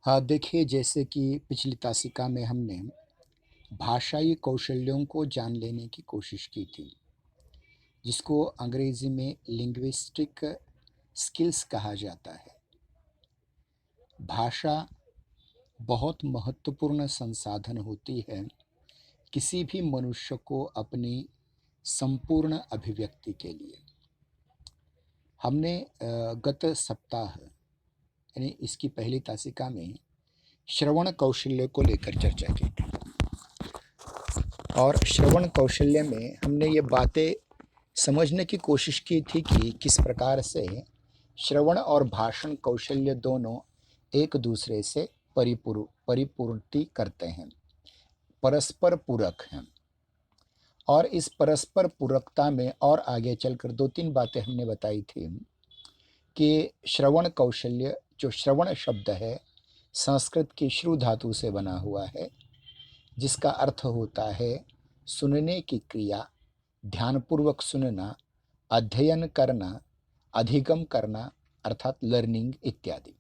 हाँ, देखिए जैसे कि पिछली तासिका में हमने भाषाई कौशल्यों को जान लेने की कोशिश की थी, जिसको अंग्रेज़ी में लिंग्विस्टिक स्किल्स कहा जाता है। भाषा बहुत महत्वपूर्ण संसाधन होती है किसी भी मनुष्य को अपनी संपूर्ण अभिव्यक्ति के लिए। हमने गत सप्ताह यानी इसकी पहली तासिका में श्रवण कौशल्य को लेकर चर्चा की थी और श्रवण कौशल्य में हमने ये बातें समझने की कोशिश की थी कि किस प्रकार से श्रवण और भाषण कौशल्य दोनों एक दूसरे से परिपूर्ति करते हैं, परस्पर पूरक हैं। और इस परस्पर पूरकता में और आगे चलकर दो तीन बातें हमने बताई थी कि श्रवण कौशल्य, जो श्रवण शब्द है, संस्कृत की श्रु धातु से बना हुआ है, जिसका अर्थ होता है सुनने की क्रिया, ध्यानपूर्वक सुनना, अध्ययन करना, अधिगम करना अर्थात लर्निंग इत्यादि।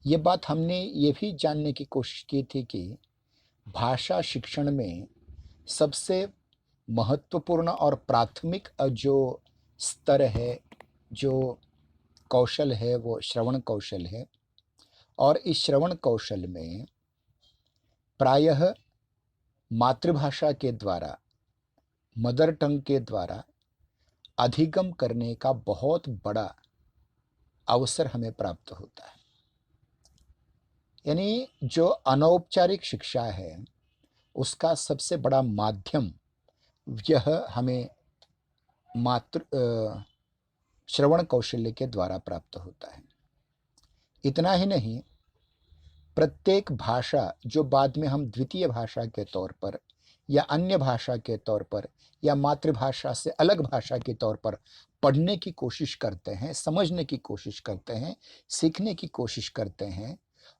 ये बात हमने ये भी जानने की कोशिश की थी कि भाषा शिक्षण में सबसे महत्वपूर्ण और प्राथमिक जो स्तर है, जो कौशल है, वो श्रवण कौशल है। और इस श्रवण कौशल में प्रायः मातृभाषा के द्वारा, मदर टंग के द्वारा अधिगम करने का बहुत बड़ा अवसर हमें प्राप्त होता है। यानी जो अनौपचारिक शिक्षा है, उसका सबसे बड़ा माध्यम यह हमें श्रवण कौशल्य के द्वारा प्राप्त होता है। इतना ही नहीं, प्रत्येक भाषा जो बाद में हम द्वितीय भाषा के तौर पर या अन्य भाषा के तौर पर या मातृभाषा से अलग भाषा के तौर पर पढ़ने की कोशिश करते हैं, समझने की कोशिश करते हैं, सीखने की कोशिश करते हैं,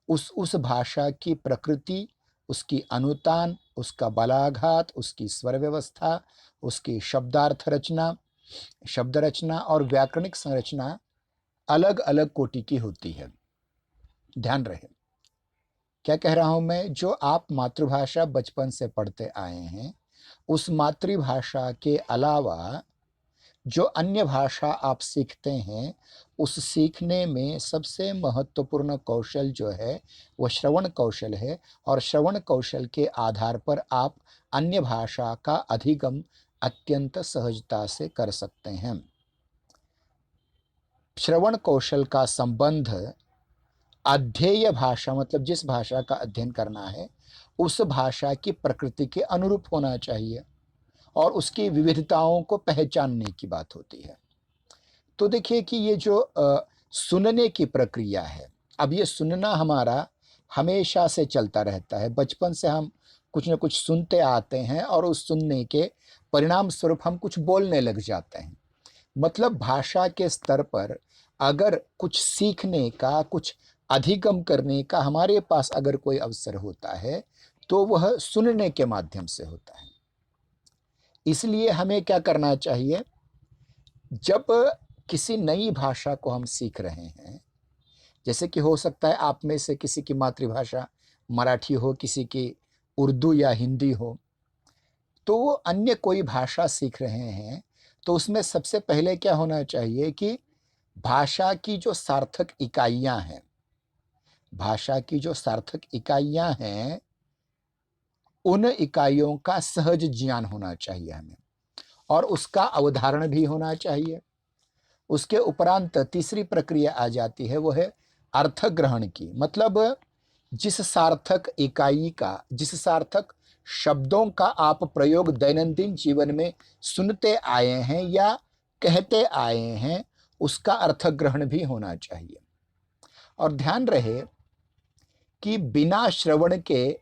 उस भाषा की प्रकृति, उसकी अनुतान, उसका बलाघात, उसकी स्वर व्यवस्था, उसकी शब्दार्थ रचना, शब्द रचना और व्याकरणिक संरचना अलग अलग कोटि की होती है। ध्यान रहे, क्या कह रहा हूं मैं? जो आप मातृभाषा बचपन से पढ़ते आए हैं, उस मातृभाषा के अलावा जो अन्य भाषा आप सीखते हैं, उस सीखने में सबसे महत्वपूर्ण कौशल जो है वो श्रवण कौशल है। और श्रवण कौशल के आधार पर आप अन्य भाषा का अधिगम अत्यंत सहजता से कर सकते हैं। श्रवण कौशल का संबंध अध्येय भाषा, मतलब जिस भाषा का अध्ययन करना है, उस भाषा की प्रकृति के अनुरूप होना चाहिए और उसकी विविधताओं को पहचानने की बात होती है। तो देखिए कि ये जो सुनने की प्रक्रिया है, अब ये सुनना हमारा हमेशा से चलता रहता है। बचपन से हम कुछ न कुछ सुनते आते हैं और उस सुनने के परिणाम स्वरूप हम कुछ बोलने लग जाते हैं। मतलब भाषा के स्तर पर अगर कुछ सीखने का, कुछ अधिगम करने का हमारे पास अगर कोई अवसर होता है, तो वह सुनने के माध्यम से होता है। इसलिए हमें क्या करना चाहिए? जब किसी नई भाषा को हम सीख रहे हैं, जैसे कि हो सकता है आप में से किसी की मातृभाषा मराठी हो, किसी की उर्दू या हिंदी हो, तो वो अन्य कोई भाषा सीख रहे हैं, तो उसमें सबसे पहले क्या होना चाहिए कि भाषा की जो सार्थक इकाइयां हैं, भाषा की जो सार्थक इकाइयां हैं, उन इकाइयों का सहज ज्ञान होना चाहिए हमें, और उसका अवधारण भी होना चाहिए। उसके उपरांत तीसरी प्रक्रिया आ जाती है, वो है अर्थ ग्रहण की। मतलब जिस सार्थक इकाई का, जिस सार्थक शब्दों का आप प्रयोग दैनंदिन जीवन में सुनते आए हैं या कहते आए हैं, उसका अर्थ ग्रहण भी होना चाहिए। और ध्यान रहे कि बिना श्रवण के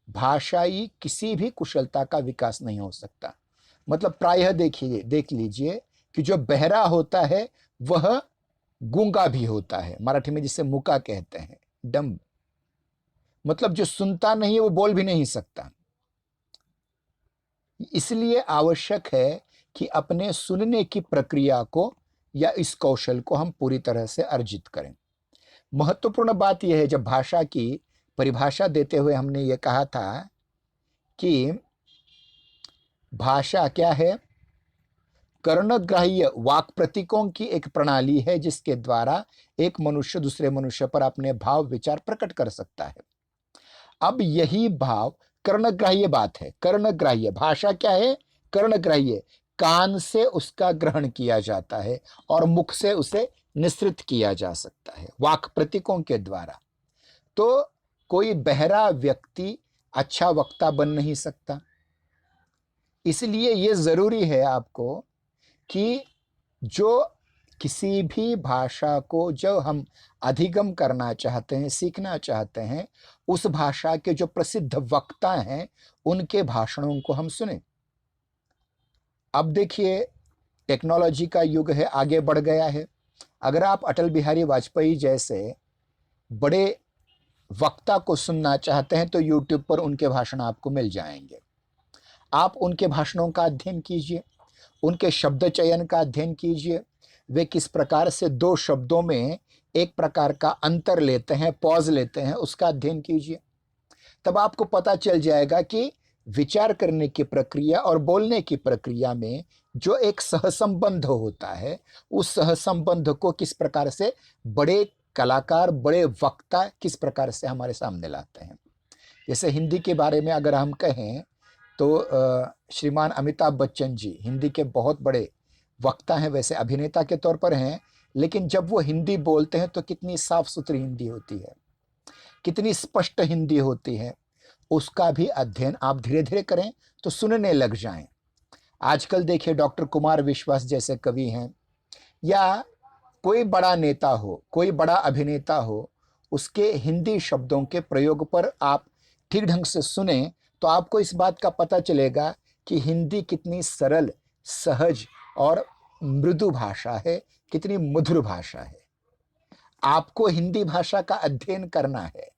भाषाई किसी भी कुशलता का विकास नहीं हो सकता। मतलब प्रायः देख लीजिए कि जो बहरा होता है वह गूंगा भी होता है, मराठी में जिसे मुका कहते हैं, डम। मतलब जो सुनता नहीं है वो बोल भी नहीं सकता। इसलिए आवश्यक है कि अपने सुनने की प्रक्रिया को या इस कौशल को हम पूरी तरह से अर्जित करें। महत्वपूर्ण बात यह है, जब भाषा की परिभाषा देते हुए हमने ये कहा था कि भाषा क्या है? कर्णग्राह्य वाक प्रतीकों की एक प्रणाली है जिसके द्वारा एक मनुष्य दूसरे मनुष्य पर अपने भाव विचार प्रकट कर सकता है। अब यही भाव कर्णग्राह्य बात है। कर्णग्राह्य भाषा क्या है? कर्णग्राह्य, कान से उसका ग्रहण किया जाता है और मुख से उसे निसृत किया जा सकता है वाक प्रतीकों के द्वारा। तो कोई बहरा व्यक्ति अच्छा वक्ता बन नहीं सकता। इसलिए यह जरूरी है आपको कि जो किसी भी भाषा को जो हम अधिगम करना चाहते हैं, सीखना चाहते हैं, उस भाषा के जो प्रसिद्ध वक्ता हैं उनके भाषणों को हम सुने। अब देखिए, टेक्नोलॉजी का युग है, आगे बढ़ गया है। अगर आप अटल बिहारी वाजपेयी जैसे बड़े वक्ता को सुनना चाहते हैं तो यूट्यूब पर उनके भाषण आपको मिल जाएंगे। आप उनके भाषणों का अध्ययन कीजिए, उनके शब्द चयन का अध्ययन कीजिए, वे किस प्रकार से दो शब्दों में एक प्रकार का अंतर लेते हैं, पॉज लेते हैं, उसका अध्ययन कीजिए। तब आपको पता चल जाएगा कि विचार करने की प्रक्रिया और बोलने की प्रक्रिया में जो एक सहसंबंध होता है, उस सहसंबंध को किस प्रकार से बड़े कलाकार, बड़े वक्ता किस प्रकार से हमारे सामने लाते हैं। जैसे हिंदी के बारे में अगर हम कहें तो श्रीमान अमिताभ बच्चन जी हिंदी के बहुत बड़े वक्ता हैं, वैसे अभिनेता के तौर पर हैं, लेकिन जब वो हिंदी बोलते हैं तो कितनी साफ सुथरी हिंदी होती है, कितनी स्पष्ट हिंदी होती है। उसका भी अध्ययन आप धीरे धीरे करें तो सुनने लग जाएं। आजकल देखिए, डॉक्टर कुमार विश्वास जैसे कवि हैं, या कोई बड़ा नेता हो, कोई बड़ा अभिनेता हो, उसके हिंदी शब्दों के प्रयोग पर आप ठीक ढंग से सुने तो आपको इस बात का पता चलेगा कि हिंदी कितनी सरल, सहज और मृदु भाषा है, कितनी मधुर भाषा है। आपको हिंदी भाषा का अध्ययन करना है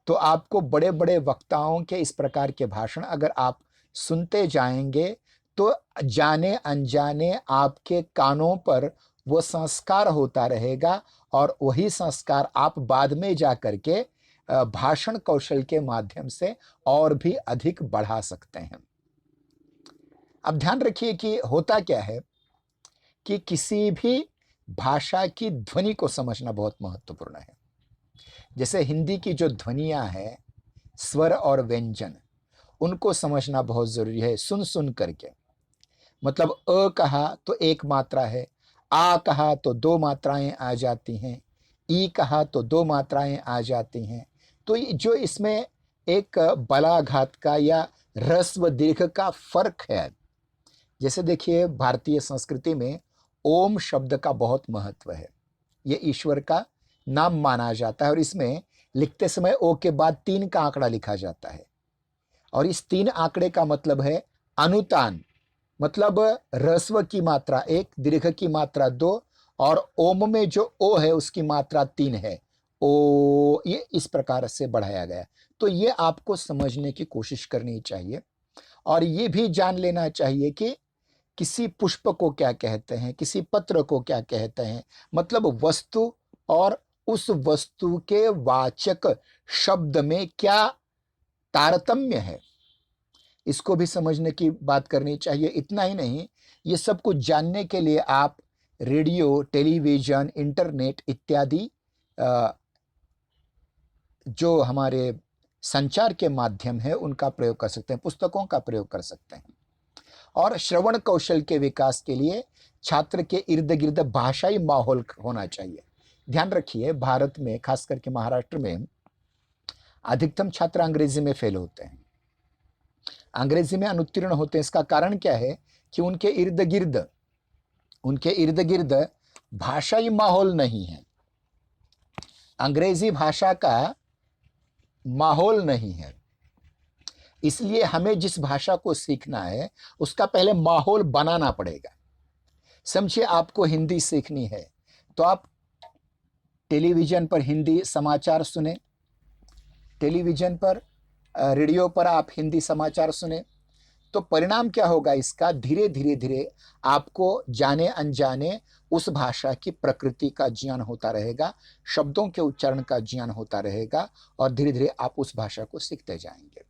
तो आपको बड़े बड़े वक्ताओं के इस प्रकार के भाषण अगर आप सुनते जाएंगे तो जाने अनजाने आपके कानों पर वो संस्कार होता रहेगा और वही संस्कार आप बाद में जा करके भाषण कौशल के माध्यम से और भी अधिक बढ़ा सकते हैं। अब ध्यान रखिए कि होता क्या है कि किसी भी भाषा की ध्वनि को समझना बहुत महत्वपूर्ण है। जैसे हिंदी की जो ध्वनियां हैं, स्वर और व्यंजन, उनको समझना बहुत जरूरी है सुन सुन करके। मतलब अ कहा तो एक मात्रा है, आ कहा तो दो मात्राएं आ जाती हैं, ई कहा तो दो मात्राएं आ जाती हैं। तो जो इसमें एक बलाघात का या ह्रस्व दीर्घ का फर्क है। जैसे देखिए, भारतीय संस्कृति में ओम शब्द का बहुत महत्व है। ये ईश्वर का नाम माना जाता है और इसमें लिखते समय ओ के बाद 3 का आंकड़ा लिखा जाता है और इस 3 आंकड़े का मतलब है अनुतान, मतलब ह्रस्व की मात्रा 1, दीर्घ की मात्रा 2 और ओम में जो ओ है उसकी मात्रा 3 है, ओ। ये इस प्रकार से बढ़ाया गया। तो ये आपको समझने की कोशिश करनी चाहिए और ये भी जान लेना चाहिए कि किसी पुष्प को क्या कहते हैं, किसी पत्र को क्या कहते हैं, मतलब वस्तु और उस वस्तु के वाचक शब्द में क्या तारतम्य है, इसको भी समझने की बात करनी चाहिए। इतना ही नहीं, ये सब कुछ जानने के लिए आप रेडियो, टेलीविजन, इंटरनेट इत्यादि जो हमारे संचार के माध्यम है उनका प्रयोग कर सकते हैं, पुस्तकों का प्रयोग कर सकते हैं। और श्रवण कौशल के विकास के लिए छात्र के इर्द गिर्द भाषाई माहौल होना चाहिए। ध्यान रखिए, भारत में खास करके महाराष्ट्र में अधिकतम छात्र अंग्रेजी में फेल होते हैं, अंग्रेजी में अनुत्तीर्ण होते हैं। इसका कारण क्या है कि उनके इर्द गिर्द भाषाई माहौल नहीं है, अंग्रेजी भाषा का माहौल नहीं है। इसलिए हमें जिस भाषा को सीखना है उसका पहले माहौल बनाना पड़ेगा। समझिए, आपको हिंदी सीखनी है तो आप टेलीविजन पर हिंदी समाचार सुने, टेलीविजन पर, रेडियो पर आप हिंदी समाचार सुने, तो परिणाम क्या होगा इसका, धीरे धीरे धीरे आपको जाने अनजाने उस भाषा की प्रकृति का ज्ञान होता रहेगा, शब्दों के उच्चारण का ज्ञान होता रहेगा और धीरे धीरे आप उस भाषा को सीखते जाएंगे।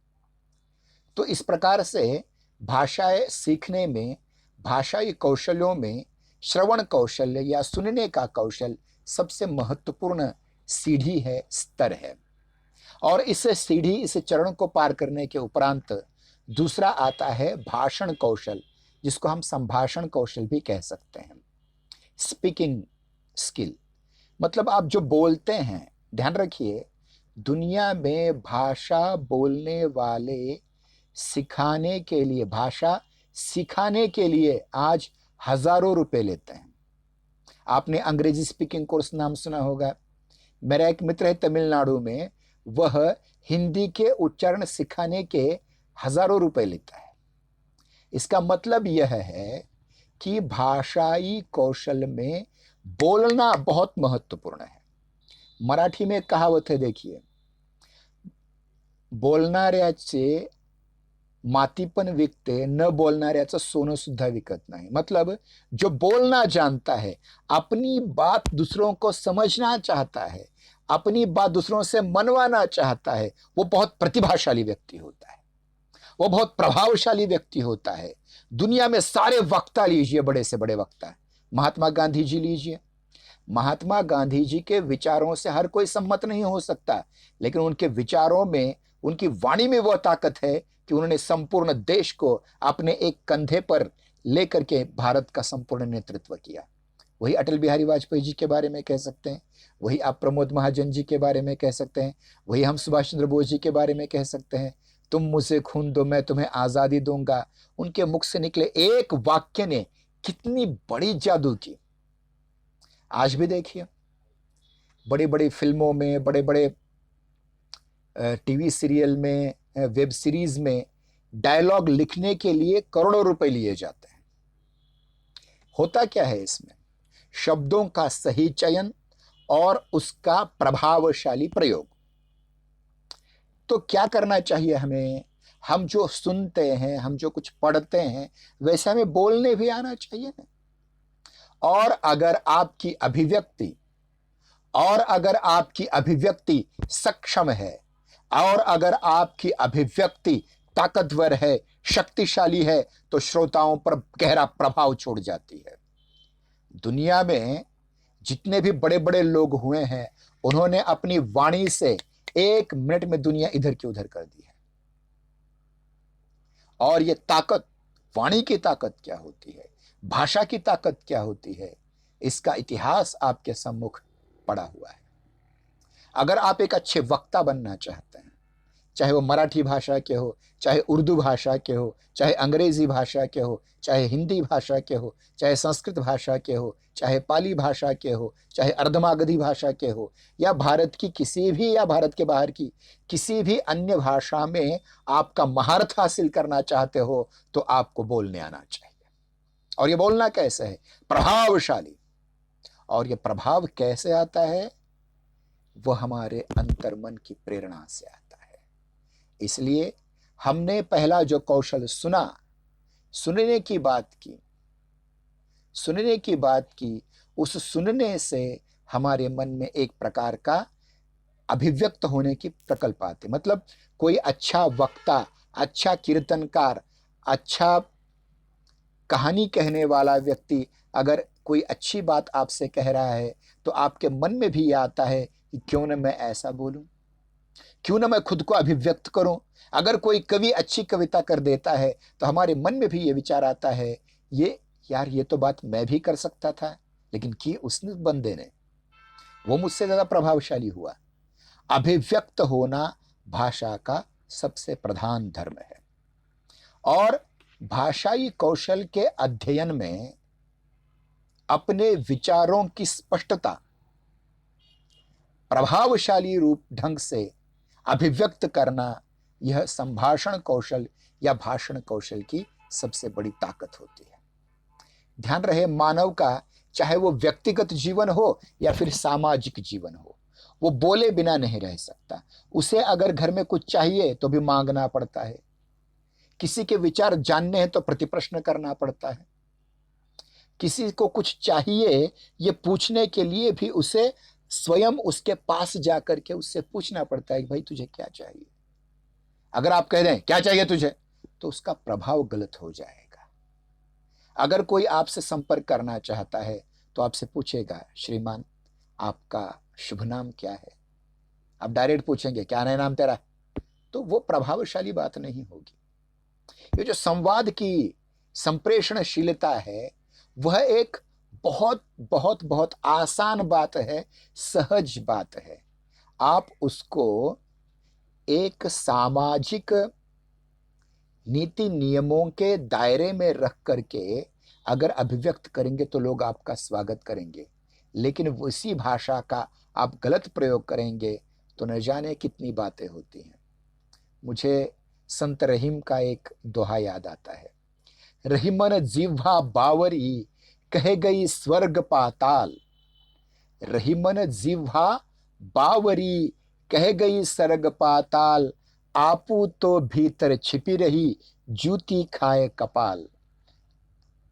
तो इस प्रकार से भाषाएं सीखने में, भाषाई कौशलों में श्रवण कौशल्य या सुनने का कौशल सबसे महत्वपूर्ण सीढ़ी है, स्तर है। और इस सीढ़ी, इस चरण को पार करने के उपरांत दूसरा आता है भाषण कौशल, जिसको हम संभाषण कौशल भी कह सकते हैं, स्पीकिंग स्किल। मतलब आप जो बोलते हैं, ध्यान रखिए, दुनिया में भाषा बोलने वाले सिखाने के लिए, भाषा सिखाने के लिए आज हजारों रुपए लेते हैं। आपने अंग्रेजी स्पीकिंग कोर्स नाम सुना होगा। मेरा एक मित्र है तमिलनाडु में, वह हिंदी के उच्चारण सिखाने के हजारों रुपए लेता है। इसका मतलब यह है कि भाषाई कौशल में बोलना बहुत महत्वपूर्ण है। मराठी में कहावत है, देखिए, बोलणाऱ्याचे माती पण विकते, न बोलणाऱ्याचं सोनं सुद्धा विकत नाही। मतलब जो बोलना जानता है, अपनी बात दूसरों को समझना चाहता है, अपनी बात दूसरों से मनवाना चाहता है, वो बहुत प्रतिभाशाली व्यक्ति होता है, वो बहुत प्रभावशाली व्यक्ति होता है। दुनिया में सारे वक्ता लीजिए, बड़े से बड़े वक्ता, महात्मा गांधी जी लीजिए। महात्मा गांधी जी के विचारों से हर कोई सम्मत नहीं हो सकता, लेकिन उनके विचारों में, उनकी वाणी में वह ताकत है कि उन्होंने संपूर्ण देश को अपने एक कंधे पर लेकर के भारत का संपूर्ण नेतृत्व किया। वही अटल बिहारी वाजपेयी जी के बारे में कह सकते हैं, वही आप प्रमोद महाजन जी के बारे में कह सकते हैं, वही हम सुभाष चंद्र बोस जी के बारे में कह सकते हैं। तुम मुझे खून दो, मैं तुम्हें आजादी दूंगा। उनके मुख से निकले एक वाक्य ने कितनी बड़ी जादू की। आज भी देखिए, बड़ी बड़ी फिल्मों में, बड़े बड़े टीवी सीरियल में, वेब सीरीज में डायलॉग लिखने के लिए करोड़ों रुपए लिए जाते हैं। होता क्या है इसमें? शब्दों का सही चयन और उसका प्रभावशाली प्रयोग। तो क्या करना चाहिए हमें? हम जो सुनते हैं, हम जो कुछ पढ़ते हैं, वैसे हमें बोलने भी आना चाहिए ना। और अगर आपकी अभिव्यक्ति सक्षम है, और अगर आपकी अभिव्यक्ति ताकतवर है, शक्तिशाली है, तो श्रोताओं पर गहरा प्रभाव छोड़ जाती है। दुनिया में जितने भी बड़े बड़े लोग हुए हैं, उन्होंने अपनी वाणी से 1 मिनट में दुनिया इधर की उधर कर दी है। और ये ताकत, वाणी की ताकत क्या होती है, भाषा की ताकत क्या होती है, इसका इतिहास आपके सम्मुख पड़ा हुआ है। अगर आप एक अच्छे वक्ता बनना चाहते हैं, चाहे वो मराठी भाषा के हो, चाहे उर्दू भाषा के हो, चाहे अंग्रेजी भाषा के हो, चाहे हिंदी भाषा के हो, चाहे संस्कृत भाषा के हो, चाहे पाली भाषा के हो, चाहे अर्धमागधी भाषा के हो, या भारत की किसी भी, या भारत के बाहर की किसी भी अन्य भाषा में आपका महारत हासिल करना चाहते हो, तो आपको बोलने आना चाहिए। और ये बोलना कैसे है? प्रभावशाली। और ये प्रभाव कैसे आता है? वो हमारे अंतर्मन की प्रेरणा से आता है। इसलिए हमने पहला जो कौशल सुना, सुनने की बात की, उस सुनने से हमारे मन में एक प्रकार का अभिव्यक्त होने की प्रकल्प आते। मतलब कोई अच्छा वक्ता, अच्छा कीर्तनकार, अच्छा कहानी कहने वाला व्यक्ति अगर कोई अच्छी बात आपसे कह रहा है, तो आपके मन में भी यह आता है कि क्यों न मैं ऐसा बोलूं, क्यों ना मैं खुद को अभिव्यक्त करूं। अगर कोई कवि अच्छी कविता कर देता है, तो हमारे मन में भी ये विचार आता है, ये तो बात मैं भी कर सकता था, लेकिन की उसने बंदे ने, वो मुझसे ज्यादा प्रभावशाली हुआ। अभिव्यक्त होना भाषा का सबसे प्रधान धर्म है। और भाषाई कौशल के अध्ययन में अपने विचारों की स्पष्टता, प्रभावशाली रूप ढंग से अभिव्यक्त करना, यह संभाषण कौशल या भाषण कौशल की सबसे बड़ी ताकत होती है। ध्यान रहे, मानव का चाहे वो व्यक्तिगत जीवन हो या फिर सामाजिक जीवन हो, वो बोले बिना नहीं रह सकता। उसे अगर घर में कुछ चाहिए तो भी मांगना पड़ता है, किसी के विचार जानने हैं तो प्रतिप्रश्न करना पड़ता है, किसी को कुछ चाहिए ये पूछने के लिए भी उसे स्वयं उसके पास जाकर के उससे पूछना पड़ता है कि भाई तुझे क्या चाहिए। अगर आप कह दें क्या चाहिए तुझे, तो उसका प्रभाव गलत हो जाएगा। अगर कोई आपसे संपर्क करना चाहता है तो आपसे पूछेगा, श्रीमान आपका शुभ नाम क्या है? आप डायरेक्ट पूछेंगे क्या है नाम तेरा, तो वो प्रभावशाली बात नहीं होगी। ये जो संवाद की संप्रेषणशीलता है वह एक बहुत बहुत बहुत आसान बात है, सहज बात है। आप उसको एक सामाजिक नीति नियमों के दायरे में रख करके अगर अभिव्यक्त करेंगे तो लोग आपका स्वागत करेंगे, लेकिन उसी भाषा का आप गलत प्रयोग करेंगे तो न जाने कितनी बातें होती हैं। मुझे संत रहीम का एक दोहा याद आता है, रहीमन जिह्वा बावरी कह गई स्वर्ग पाताल। रहीमन जिह्वा बावरी कह गई स्वर्ग पाताल, आपू तो भीतर छिपी रही जूती खाए कपाल।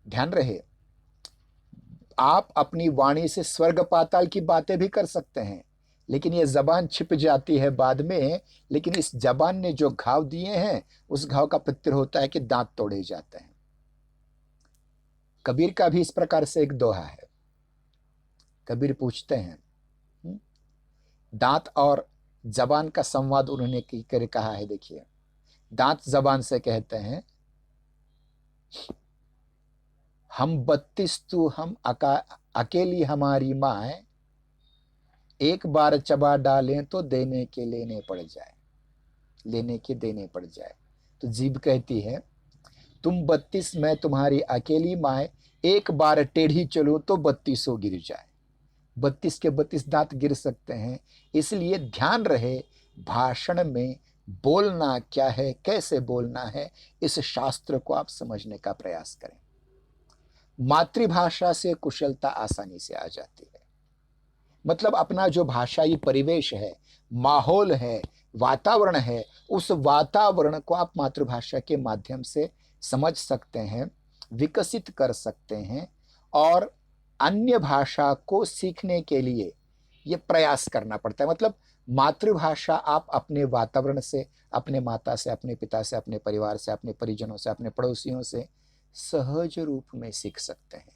ध्यान रहे, आप अपनी वाणी से स्वर्ग पाताल की बातें भी कर सकते हैं, लेकिन ये जबान छिप जाती है बाद में। लेकिन इस जबान ने जो घाव दिए हैं उस घाव का प्रत्युत्तर होता है कि दांत तोड़े जाते हैं। कबीर का भी इस प्रकार से एक दोहा है। कबीर पूछते हैं, दांत और जबान का संवाद उन्होंने कर कहा है। देखिए, दांत जबान से कहते हैं, हम 32 तू हम अकेली हमारी माँ, एक बार चबा डालें तो देने के लेने पड़ जाए, लेने के देने पड़ जाए। तो जीभ कहती है, तुम 32 मैं तुम्हारी अकेली माँ, एक बार टेढ़ी चलो तो 32 गिर जाए। 32 के 32 दांत गिर सकते हैं। इसलिए ध्यान रहे, भाषण में बोलना क्या है, कैसे बोलना है, इस शास्त्र को आप समझने का प्रयास करें। मातृभाषा से कुशलता आसानी से आ जाती है। मतलब अपना जो भाषाई परिवेश है, माहौल है, वातावरण है, उस वातावरण को आप मातृभाषा के माध्यम से समझ सकते हैं, विकसित कर सकते हैं और अन्य भाषा को सीखने के लिए ये प्रयास करना पड़ता है। मतलब मातृभाषा आप अपने वातावरण से, अपने माता से, अपने पिता से, अपने परिवार से, अपने परिजनों से, अपने पड़ोसियों से सहज रूप में सीख सकते हैं,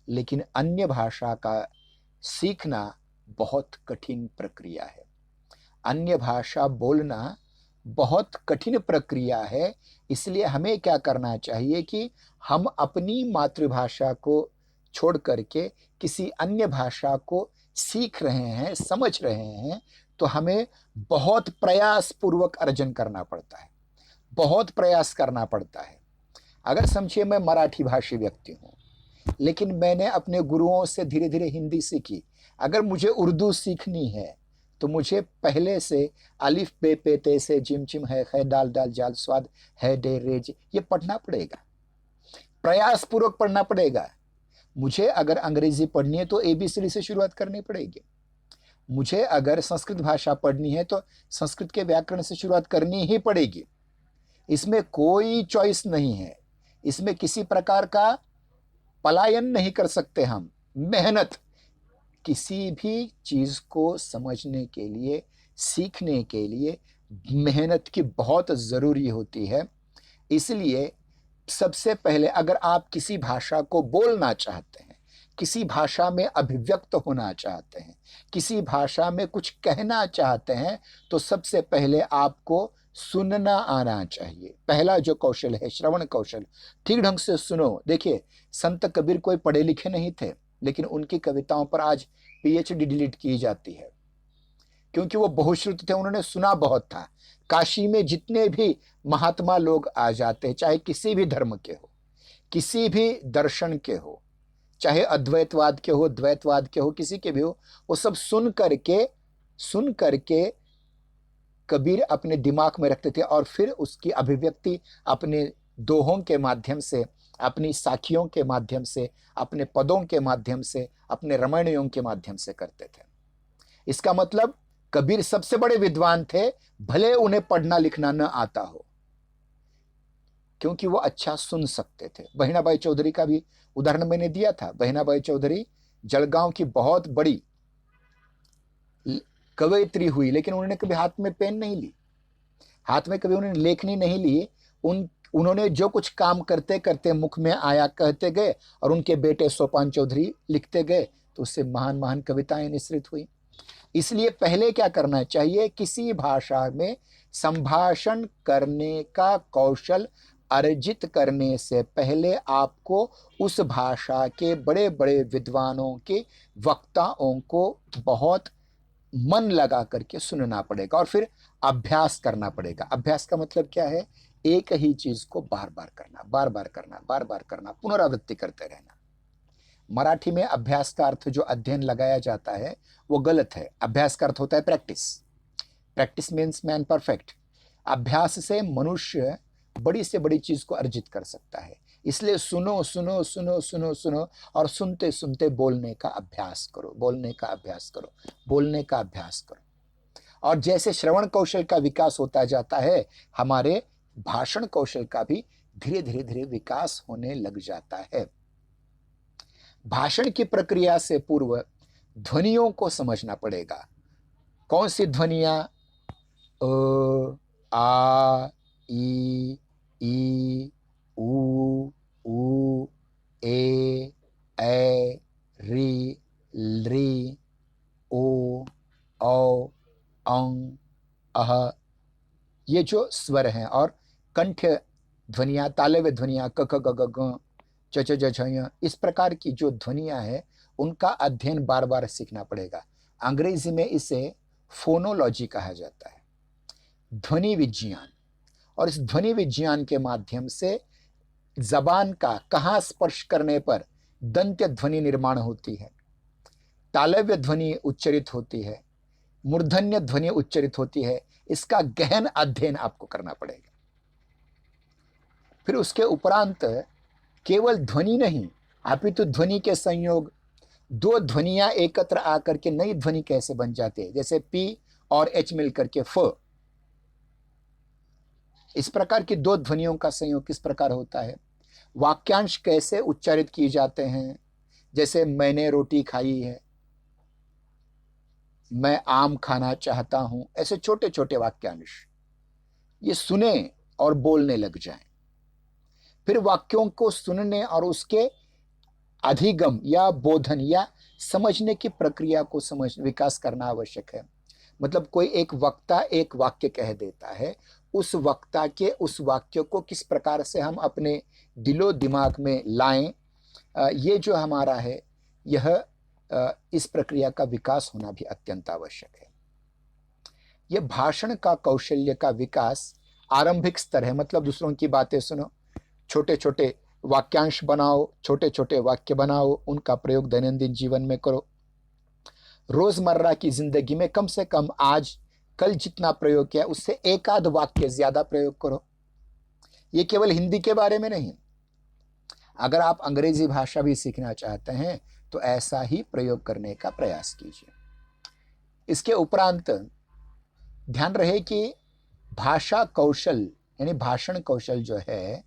लेकिन अन्य भाषा का सीखना बहुत कठिन प्रक्रिया है। अन्य भाषा बोलना बहुत कठिन प्रक्रिया है। इसलिए हमें क्या करना चाहिए कि हम अपनी मातृभाषा को छोड़ करके किसी अन्य भाषा को सीख रहे हैं, समझ रहे हैं, तो हमें बहुत प्रयास पूर्वक अर्जन करना पड़ता है, बहुत प्रयास करना पड़ता है। अगर समझिए मैं मराठी भाषी व्यक्ति हूँ, लेकिन मैंने अपने गुरुओं से धीरे धीरे हिंदी सीखी। अगर मुझे उर्दू सीखनी है तो मुझे पहले से अलिफ बे पे ते से जिम चिम है खै दाल दाल जाल स्वाद है डे रेज ये पढ़ना पड़ेगा, प्रयास पूर्वक पढ़ना पड़ेगा। मुझे अगर अंग्रेजी पढ़नी है तो एबीसीडी से शुरुआत करनी पड़ेगी। मुझे अगर संस्कृत भाषा पढ़नी है तो संस्कृत के व्याकरण से शुरुआत करनी ही पड़ेगी। इसमें कोई चॉइस नहीं है, इसमें किसी प्रकार का पलायन नहीं कर सकते हम। मेहनत, किसी भी चीज को समझने के लिए, सीखने के लिए मेहनत की बहुत जरूरी होती है। इसलिए सबसे पहले अगर आप किसी भाषा को बोलना चाहते हैं, किसी भाषा में अभिव्यक्त होना चाहते हैं, किसी भाषा में कुछ कहना चाहते हैं, तो सबसे पहले आपको सुनना आना चाहिए। पहला जो कौशल है श्रवण कौशल, ठीक ढंग से सुनो। देखिए, संत कबीर कोई पढ़े लिखे नहीं थे, लेकिन उनकी कविताओं पर आज पीएचडी डिलीट की जाती है, क्योंकि वो बहुश्रुत थे, उन्होंने सुना बहुत था। काशी में जितने भी महात्मा लोग आ जाते हैं, चाहे किसी भी धर्म के हो, किसी भी दर्शन के हो, चाहे अद्वैतवाद के हो, द्वैतवाद के हो, किसी के भी हो, वो सब सुन करके कबीर अपने दिमाग में रखते थे और फिर उसकी अभिव्यक्ति अपने दोहों के माध्यम से, अपनी साखियों के माध्यम से, अपने पदों के माध्यम से, अपने रमणियों के माध्यम से करते थे। इसका मतलब कबीर सबसे बड़े विद्वान थे, भले उन्हें पढ़ना लिखना न आता हो। क्योंकि वो अच्छा सुन सकते थे। बहिणाबाई चौधरी का भी उदाहरण मैंने दिया था। बहिणाबाई चौधरी जलगांव की बहुत बड़ी कवयित्री हुई, लेकिन उन्होंने कभी हाथ में पेन नहीं ली, हाथ में कभी उन्होंने लेखनी नहीं ली। उन्होंने जो कुछ काम करते करते मुख में आया कहते गए, और उनके बेटे सोपान चौधरी लिखते गए, तो उससे महान महान कविताएं निसृत हुई। इसलिए पहले क्या करना चाहिए, किसी भाषा में संभाषण करने का कौशल अर्जित करने से पहले आपको उस भाषा के बड़े बड़े विद्वानों के वक्ताओं को बहुत मन लगा करके सुनना पड़ेगा, और फिर अभ्यास करना पड़ेगा। अभ्यास का मतलब क्या है, एक ही चीज को बार बार करना, बार बार करना, बार बार करना, पुनरावृत्ति करते रहना। मराठी में अभ्यास का अर्थ जो अध्ययन लगाया जाता है वो गलत है। अभ्यास का अर्थ होता है practice. Practice means man perfect. अभ्यास से मनुष्य बड़ी से बड़ी चीज को अर्जित कर सकता है। इसलिए सुनो सुनो सुनो सुनो सुनो, और सुनते सुनते बोलने का अभ्यास करो, बोलने का अभ्यास करो, बोलने का अभ्यास करो। और जैसे श्रवण कौशल का विकास होता जाता है, हमारे भाषण कौशल का भी धीरे धीरे धीरे विकास होने लग जाता है। भाषण की प्रक्रिया से पूर्व ध्वनियों को समझना पड़ेगा। कौन सी ध्वनियां, अ, आ, ई, उ, ए, री, री, ओ, औ, अंग, अह, ये जो स्वर हैं, और कंठ ध्वनियां, तालव्य ध्वनियां, क ख ग घ ग, च च ज छ य, इस प्रकार की जो ध्वनियां हैं उनका अध्ययन बार बार सीखना पड़ेगा। अंग्रेजी में इसे फोनोलॉजी कहा जाता है, ध्वनि विज्ञान। और इस ध्वनि विज्ञान के माध्यम से जबान का कहाँ स्पर्श करने पर दंत्य ध्वनि निर्माण होती है, तालव्य ध्वनि उच्चरित होती है, मूर्धन्य ध्वनि उच्चरित होती है, इसका गहन अध्ययन आपको करना पड़ेगा। फिर उसके उपरांत केवल ध्वनि नहीं, अपितु ध्वनि के संयोग, दो ध्वनियां एकत्र आकर के नई ध्वनि कैसे बन जाती है, जैसे पी और एच मिलकर के फ, इस प्रकार की दो ध्वनियों का संयोग किस प्रकार होता है। वाक्यांश कैसे उच्चारित किए जाते हैं, जैसे मैंने रोटी खाई है, मैं आम खाना चाहता हूं, ऐसे छोटे छोटे वाक्यांश ये सुने और बोलने लग जाएं। फिर वाक्यों को सुनने और उसके अधिगम या बोधन या समझने की प्रक्रिया को विकास करना आवश्यक है। मतलब कोई एक वक्ता एक वाक्य कह देता है, उस वक्ता के उस वाक्य को किस प्रकार से हम अपने दिलो दिमाग में लाएं, ये जो हमारा है, यह इस प्रक्रिया का विकास होना भी अत्यंत आवश्यक है। यह भाषण का कौशल्य का विकास आरंभिक स्तर है। मतलब दूसरों की बातें सुनो, छोटे छोटे वाक्यांश बनाओ, छोटे छोटे वाक्य बनाओ, उनका प्रयोग दैनंदिन जीवन में करो। रोजमर्रा की जिंदगी में कम से कम आज कल जितना प्रयोग किया उससे एक आध वाक्य ज्यादा प्रयोग करो। ये केवल हिंदी के बारे में नहीं, अगर आप अंग्रेजी भाषा भी सीखना चाहते हैं तो ऐसा ही प्रयोग करने का प्रयास कीजिए। इसके उपरांत ध्यान रहे कि भाषा कौशल यानी भाषण कौशल जो है,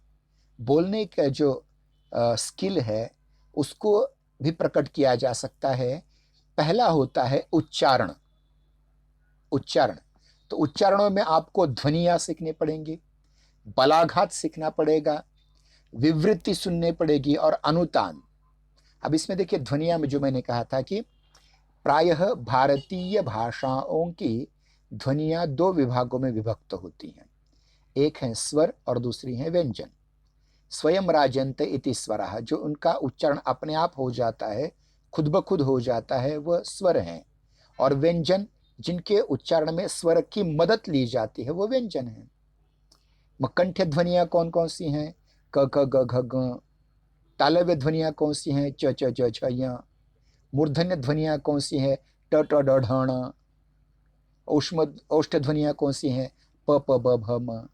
बोलने का जो स्किल है, उसको भी प्रकट किया जा सकता है। पहला होता है उच्चारण। उच्चारण, तो उच्चारणों में आपको ध्वनियां सीखनी पड़ेंगी, बलाघात सीखना पड़ेगा, विवृत्ति सुननी पड़ेगी और अनुतान। अब इसमें देखिए ध्वनियां में जो मैंने कहा था कि प्रायः भारतीय भाषाओं की ध्वनियां दो विभागों में विभक्त होती हैं, एक है स्वर और दूसरी है व्यंजन। स्वयं राजन्ते इति स्वरः, जो उनका उच्चारण अपने आप हो जाता है, खुद ब खुद हो जाता है, वह स्वर हैं। और व्यंजन, जिनके उच्चारण में स्वर की मदद ली जाती है, वो व्यंजन है। कंठ्य ध्वनियां कौन कौन सी हैं, क ख ग घ ग। तालव्य ध्वनियां कौन सी हैं, च च ज छ य। मूर्धन्य ध्वनियां कौन सी हैं, ट ट ड ढ ण। औष्ठ ध्वनियां कौन सी हैं, प प ब भ म।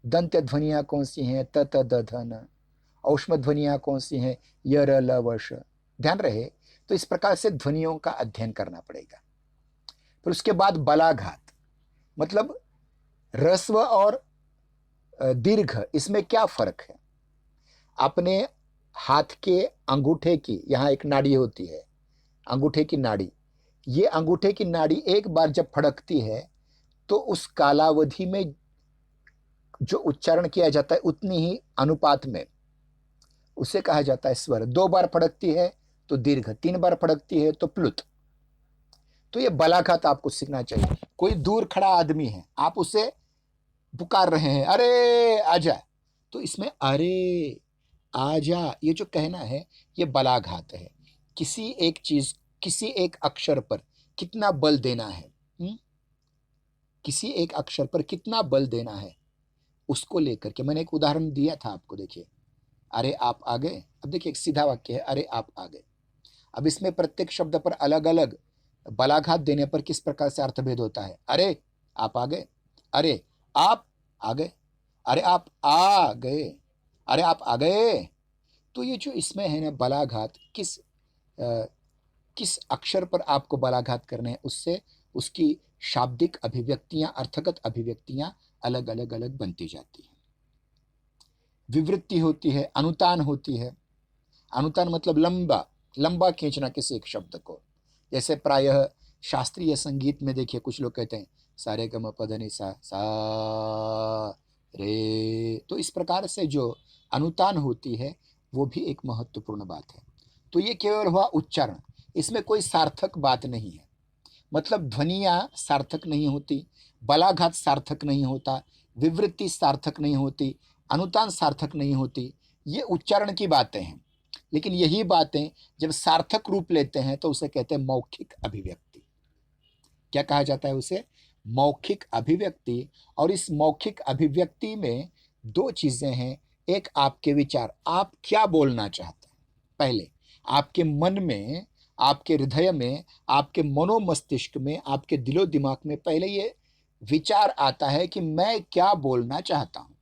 दंत्य ध्वनियां कौन सी हैं, त त द ध न। औष्म ध्वनियां कौन सी हैं, य र ल व श। ध्यान रहे, तो इस प्रकार से ध्वनियों का अध्ययन करना पड़ेगा। फिर उसके बाद बलाघात, मतलब ह्रस्व और दीर्घ, इसमें क्या फर्क है? अपने हाथ के अंगूठे की यहाँ एक नाड़ी होती है, अंगूठे की नाड़ी। ये अंगूठे की नाड़ी एक बार जब फड़कती है तो उस कालावधि में जो उच्चारण किया जाता है उतनी ही अनुपात में उसे कहा जाता है स्वर। 2 बार फड़कती है तो दीर्घ, 3 बार फड़कती है तो प्लुत। तो ये बलाघात आपको सीखना चाहिए। कोई दूर खड़ा आदमी है, आप उसे पुकार रहे हैं, अरे आजा, तो इसमें अरे आजा ये जो कहना है ये बलाघात है। किसी एक चीज, किसी एक अक्षर पर कितना बल देना है, किसी एक अक्षर पर कितना बल देना है, उसको लेकर के मैंने एक उदाहरण दिया था आपको। देखिए, अरे आप आ गए। अब देखिए एक सीधा वाक्य है, अरे आप आ गए। अब इसमें प्रत्येक शब्द पर अलग अलग बलाघात देने पर किस प्रकार से अर्थभेद होता है। अरे आप आ गए, अरे आप आ गए, अरे आप आ गए, अरे आप आ गए। तो ये जो इसमें है ना बलाघात, किस अक्षर पर आपको बलाघात करने हैं, उससे उसकी शाब्दिक अभिव्यक्तियां, अर्थगत अभिव्यक्तियां अलग अलग अलग बनती जाती हैं। विवृत्ति होती है, अनुतान होती है। अनुतान मतलब लंबा लंबा खींचना किसी एक शब्द को। जैसे प्रायः शास्त्रीय संगीत में देखिए कुछ लोग कहते हैं सारे गम पधनि सा सा रे, तो इस प्रकार से जो अनुतान होती है वो भी एक महत्वपूर्ण बात है। तो ये केवल हुआ उच्चारण, इसमें कोई सार्थक बात नहीं है। मतलब ध्वनियां सार्थक नहीं होती, बलाघात सार्थक नहीं होता, विवृत्ति सार्थक नहीं होती, अनुतान सार्थक नहीं होती, ये उच्चारण की बातें हैं। लेकिन यही बातें जब सार्थक रूप लेते हैं तो उसे कहते हैं मौखिक अभिव्यक्ति। क्या कहा जाता है उसे? मौखिक अभिव्यक्ति। और इस मौखिक अभिव्यक्ति में 2 चीजें हैं। एक आपके विचार, आप क्या बोलना चाहते हैं। पहले आपके मन में, आपके हृदय में, आपके मनोमस्तिष्क में, आपके दिलो दिमाग में पहले ये विचार आता है कि मैं क्या बोलना चाहता हूं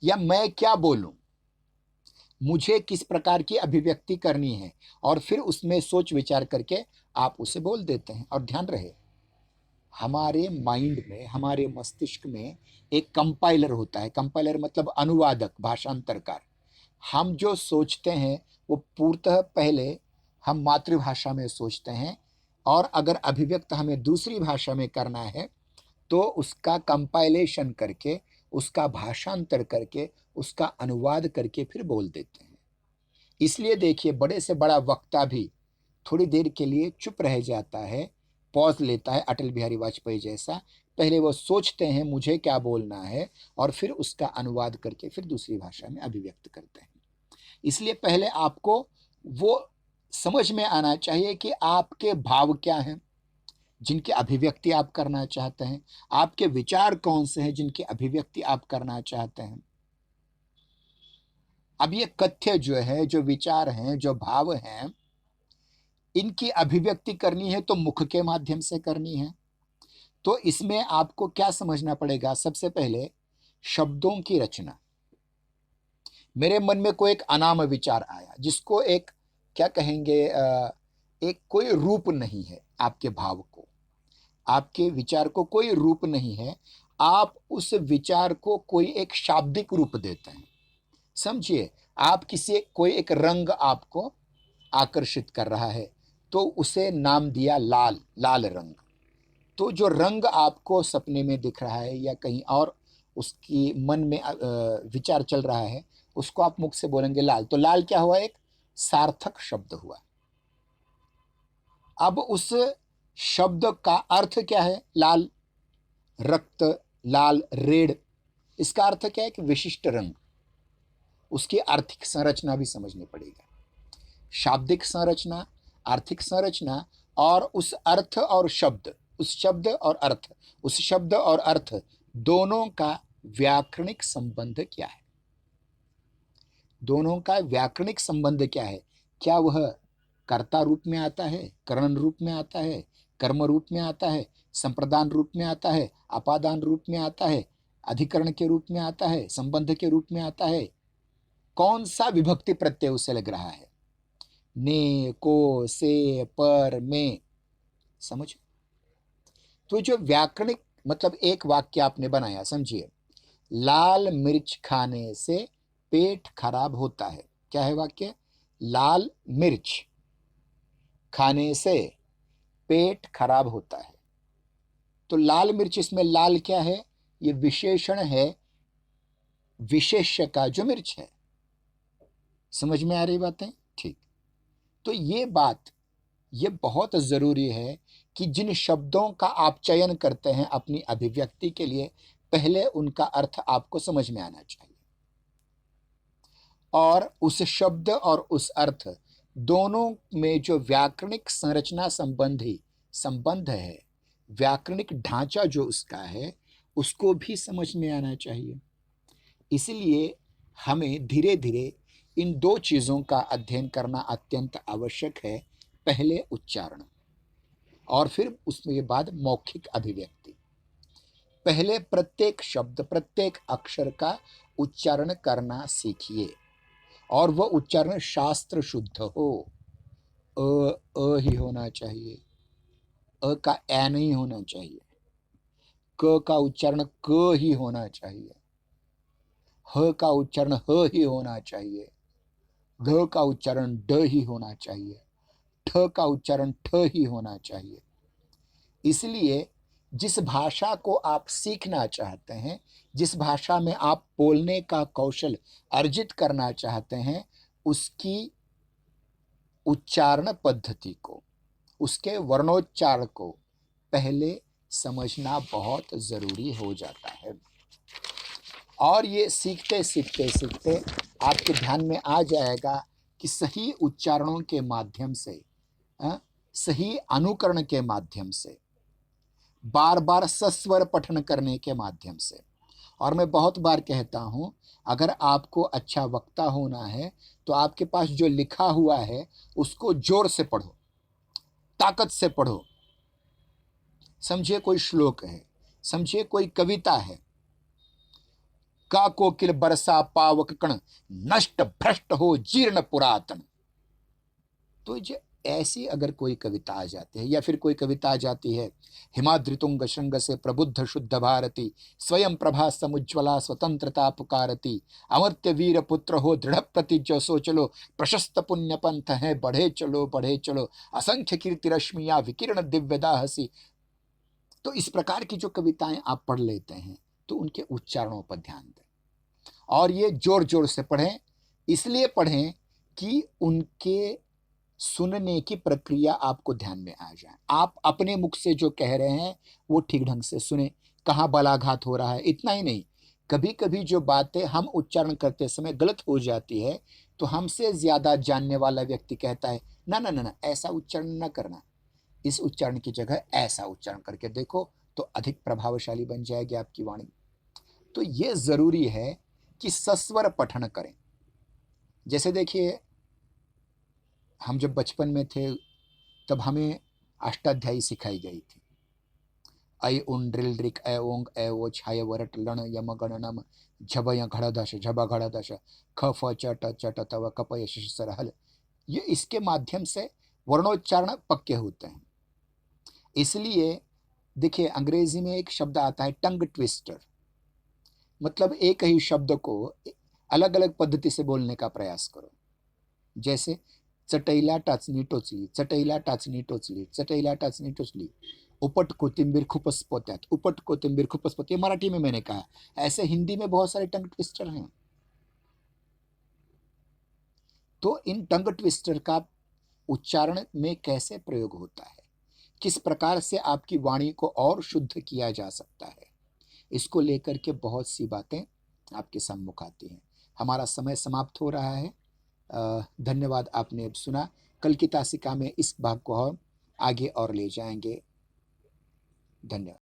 या मैं क्या बोलूं, मुझे किस प्रकार की अभिव्यक्ति करनी है, और फिर उसमें सोच विचार करके आप उसे बोल देते हैं। और ध्यान रहे, हमारे माइंड में, हमारे मस्तिष्क में एक कंपाइलर होता है। कंपाइलर मतलब अनुवादक, भाषांतरकार। हम जो सोचते हैं वो पूर्णतः पहले हम मातृभाषा में सोचते हैं, और अगर अभिव्यक्त हमें दूसरी भाषा में करना है तो उसका कंपाइलेशन करके, उसका भाषांतर करके, उसका अनुवाद करके फिर बोल देते हैं। इसलिए देखिए बड़े से बड़ा वक्ता भी थोड़ी देर के लिए चुप रह जाता है, पॉज लेता है, अटल बिहारी वाजपेयी जैसा। पहले वो सोचते हैं मुझे क्या बोलना है, और फिर उसका अनुवाद करके फिर दूसरी भाषा में अभिव्यक्त करते हैं। इसलिए पहले आपको वो समझ में आना चाहिए कि आपके भाव क्या हैं जिनकी अभिव्यक्ति आप करना चाहते हैं, आपके विचार कौन से हैं जिनकी अभिव्यक्ति आप करना चाहते हैं। अब ये कथ्य जो है, जो विचार हैं, जो भाव हैं, इनकी अभिव्यक्ति करनी है तो मुख के माध्यम से करनी है। तो इसमें आपको क्या समझना पड़ेगा? सबसे पहले शब्दों की रचना। मेरे मन में कोई एक अनाम विचार आया जिसको एक क्या कहेंगे, एक कोई रूप नहीं है। आपके भाव को, आपके विचार को कोई रूप नहीं है। आप उस विचार को कोई एक शाब्दिक रूप देते हैं। समझिए, आप किसी कोई एक रंग आपको आकर्षित कर रहा है तो उसे नाम दिया लाल, लाल रंग। तो जो रंग आपको सपने में दिख रहा है या कहीं और उसकी मन में विचार चल रहा है, उसको आप मुख से बोलेंगे लाल। तो लाल क्या हुआ? एक सार्थक शब्द हुआ। अब उस शब्द का अर्थ क्या है? लाल, रक्त, लाल, रेड। इसका अर्थ क्या है? कि विशिष्ट रंग। उसकी आर्थिक संरचना भी समझनी पड़ेगी। शाब्दिक संरचना, आर्थिक संरचना, और उस अर्थ और शब्द, उस शब्द और अर्थ, उस शब्द और अर्थ दोनों का व्याकरणिक संबंध क्या है? दोनों का व्याकरणिक संबंध क्या है? क्या वह कर्ता रूप में आता है, करण रूप में आता है, कर्म रूप में आता है, संप्रदान रूप में आता है, अपादान रूप में आता है, अधिकरण के रूप में आता है, संबंध के रूप में आता है? कौन सा विभक्ति प्रत्यय उसे लग रहा है? ने, को, से, पर, में। समझ? तो जो व्याकरणिक मतलब एक वाक्य आपने बनाया, समझिए, लाल मिर्च खाने से पेट खराब होता है। क्या है वाक्य? लाल मिर्च खाने से पेट खराब होता है। तो लाल मिर्च, इसमें लाल क्या है? ये विशेषण है विशेष्य का जो मिर्च है। समझ में आ रही बातें? ठीक। तो ये बात, ये बहुत जरूरी है कि जिन शब्दों का आप चयन करते हैं अपनी अभिव्यक्ति के लिए, पहले उनका अर्थ आपको समझ में आना चाहिए, और उस शब्द और उस अर्थ दोनों में जो व्याकरणिक संरचना संबंधी संबंध है, व्याकरणिक ढांचा जो उसका है, उसको भी समझ में आना चाहिए। इसलिए हमें धीरे धीरे इन दो चीजों का अध्ययन करना अत्यंत आवश्यक है। पहले उच्चारण और फिर उसके बाद मौखिक अभिव्यक्ति। पहले प्रत्येक शब्द, प्रत्येक अक्षर का उच्चारण करना सीखिए, और वह उच्चारण शास्त्र शुद्ध हो। अ ही होना चाहिए, अ का ए नहीं होना चाहिए। क का उच्चारण क ही होना चाहिए। ह का उच्चारण ह ही होना चाहिए। ढ का उच्चारण ड ही होना चाहिए। ठ का उच्चारण ठ ही होना चाहिए। इसलिए जिस भाषा को आप सीखना चाहते हैं, जिस भाषा में आप बोलने का कौशल अर्जित करना चाहते हैं, उसकी उच्चारण पद्धति को, उसके वर्णोच्चार को पहले समझना बहुत जरूरी हो जाता है। और ये सीखते सीखते सीखते आपके ध्यान में आ जाएगा कि सही उच्चारणों के माध्यम से, सही अनुकरण के माध्यम से, बार बार सस्वर पठन करने के माध्यम से। और मैं बहुत बार कहता हूं, अगर आपको अच्छा वक्ता होना है तो आपके पास जो लिखा हुआ है उसको जोर से पढ़ो, ताकत से पढ़ो। समझिए कोई श्लोक है, समझिए कोई कविता है। का कोकिल बरसा पावक कण, नष्ट भ्रष्ट हो जीर्ण पुरातन। तो ये ऐसी अगर कोई कविता आ जाती है, या फिर कोई कविता आ जाती है, हिमाद्रितुंग श्रृंग से प्रबुद्ध शुद्ध भारती, स्वयं प्रभा समुज्ज्वला स्वतंत्रता पुकारती, अमर्त्य वीर पुत्र हो दृढ़ प्रतिज्ञ सो चलो, प्रशस्त पुण्य पंथ है बढ़े चलो, असंख्य कीर्ति रश्मिया विकिरण दिव्यदा हसी। तो इस प्रकार की जो कविताएं आप पढ़ लेते हैं तो उनके उच्चारणों पर ध्यान दें, और ये जोर जोर से पढ़ें। इसलिए पढ़ें कि उनके सुनने की प्रक्रिया आपको ध्यान में आ जाए। आप अपने मुख से जो कह रहे हैं वो ठीक ढंग से सुने, कहाँ बलाघात हो रहा है। इतना ही नहीं, कभी कभी जो बातें हम उच्चारण करते समय गलत हो जाती है तो हमसे ज्यादा जानने वाला व्यक्ति कहता है ना ना ना ना, ऐसा उच्चारण ना करना, इस उच्चारण की जगह ऐसा उच्चारण करके देखो तो अधिक प्रभावशाली बन जाएगी आपकी वाणी। तो ये जरूरी है कि सस्वर पठन करें। जैसे देखिए, हम जब बचपन में थे तब हमें अष्टाध्यायी सिखाई गई थी। ऐ उन ड्रिल ड्रिक ऐ ओंग ऐ ओ छाय वरट लण यम गण नम झबय घड़दश झब घड़दश ख फ चट तव कपय शिश सरहल। ये इसके माध्यम से वर्णोच्चारण पक्के होते हैं। इसलिए देखिए, अंग्रेजी में एक शब्द आता है टंग ट्विस्टर, मतलब एक ही शब्द को अलग अलग पद्धति से बोलने का प्रयास करो। जैसे चटईला टाचणी टोचली, चटईला टाचणी टोचली, चटईला टाचणी टोचली, उपट कोथिंबीर खूपच पोत्यात, उपट कोथिंबीर खूपच पोत्यात। ये मराठी में मैंने कहा, ऐसे हिंदी में बहुत सारे टंग ट्विस्टर हैं। तो इन टंग ट्विस्टर का उच्चारण में कैसे प्रयोग होता है, किस प्रकार से आपकी वाणी को और शुद्ध किया जा सकता है, इसको लेकर के बहुत सी बातें आपके सम्मुख आती हैं। हमारा समय समाप्त हो रहा है। धन्यवाद, आपने सुना। कल की तासिका में इस भाग को हम आगे और ले जाएंगे। धन्यवाद।